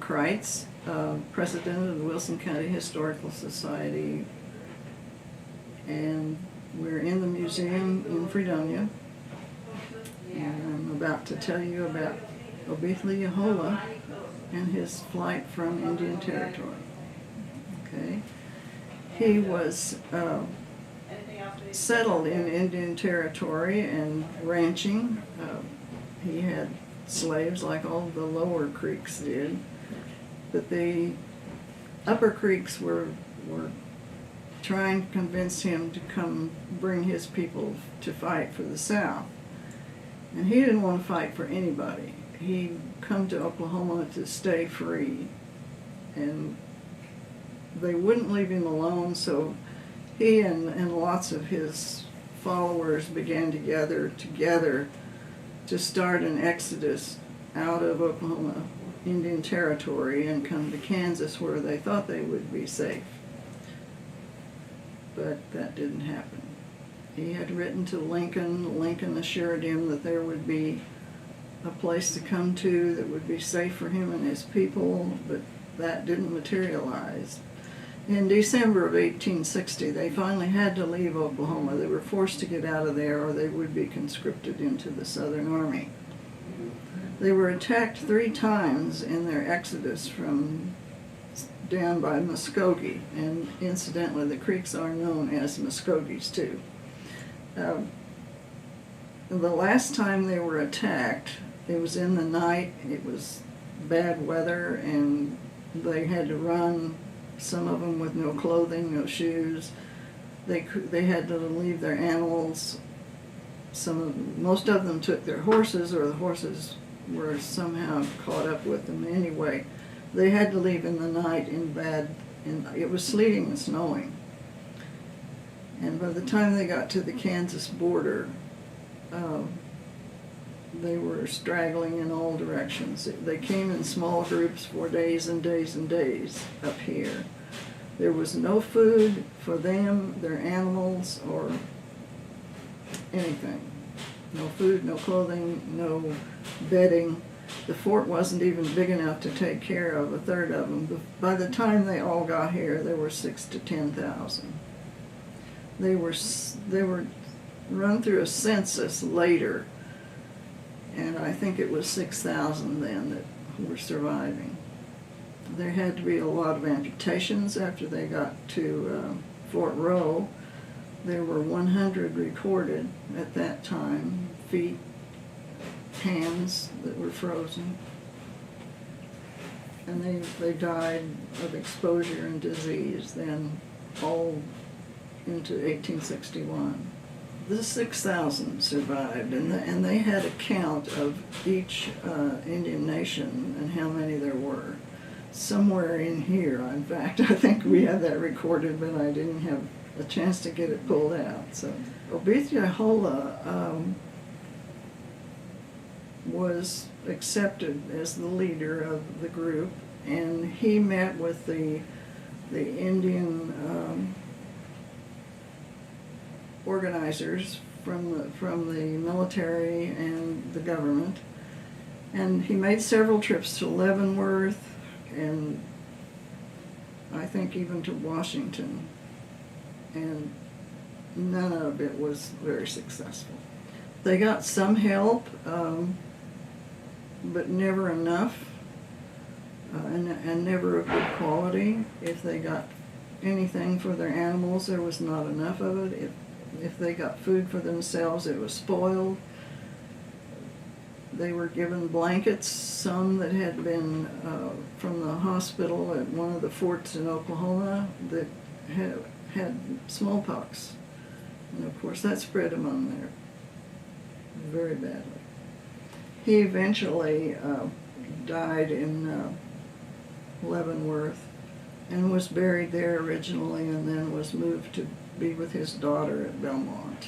Kreitz, president of the Wilson County Historical Society, and we're in the museum in Fredonia. And I'm about to tell you about Opothleyahola and his flight from Indian Territory. Okay, he was settled in Indian Territory and ranching. He had slaves like all the lower Creeks did, but the upper Creeks were trying to convince him to come bring his people to fight for the South. And he didn't want to fight for anybody. He'd come to Oklahoma to stay free, and they wouldn't leave him alone, so he and lots of his followers began to gather together to start an exodus out of Oklahoma Indian Territory and come to Kansas, where they thought they would be safe. But that didn't happen. He had written to Lincoln. Lincoln assured him that there would be a place to come to that would be safe for him and his people, but that didn't materialize. In December of 1860, they finally had to leave Oklahoma. They were forced to get out of there, or they would be conscripted into the Southern Army. They were attacked 3 times in their exodus from down by Muskogee, and incidentally, the Creeks are known as Muskogees too. The last time they were attacked, it was in the night. It was bad weather, and they had to run. Some of them with no clothing, no shoes. They had to leave their animals. Most of them took their horses, or the horses were somehow caught up with them. Anyway, they had to leave in the night it was sleeting and snowing. And by the time they got to the Kansas border, they were straggling in all directions. They came in small groups for days and days and days up here. There was no food for them, their animals, or anything. No food, no clothing, no bedding. The fort wasn't even big enough to take care of a third of them. By the time they all got here, there were 6,000 to 10,000. They were run through a census later, and I think it was 6,000 then that were surviving. There had to be a lot of amputations after they got to Fort Row. There were 100 recorded at that time, feet, hands that were frozen. And they died of exposure and disease then, all into 1861. The 6,000 survived, and they had a count of each Indian nation and how many there were. Somewhere in here, in fact, I think we have that recorded, but I didn't have a chance to get it pulled out. So Opothleyahola was accepted as the leader of the group, and he met with the Indian organizers from the military and the government, and he made several trips to Leavenworth, and I think even to Washington, and none of it was very successful. They got some help, but never enough, and never of good quality. If they got anything for their animals, there was not enough of it. If they got food for themselves, it was spoiled. They were given blankets, some that had been from the hospital at one of the forts in Oklahoma that had smallpox. And of course that spread among there very badly. He eventually died in Leavenworth and was buried there originally, and then was moved to be with his daughter at Belmont.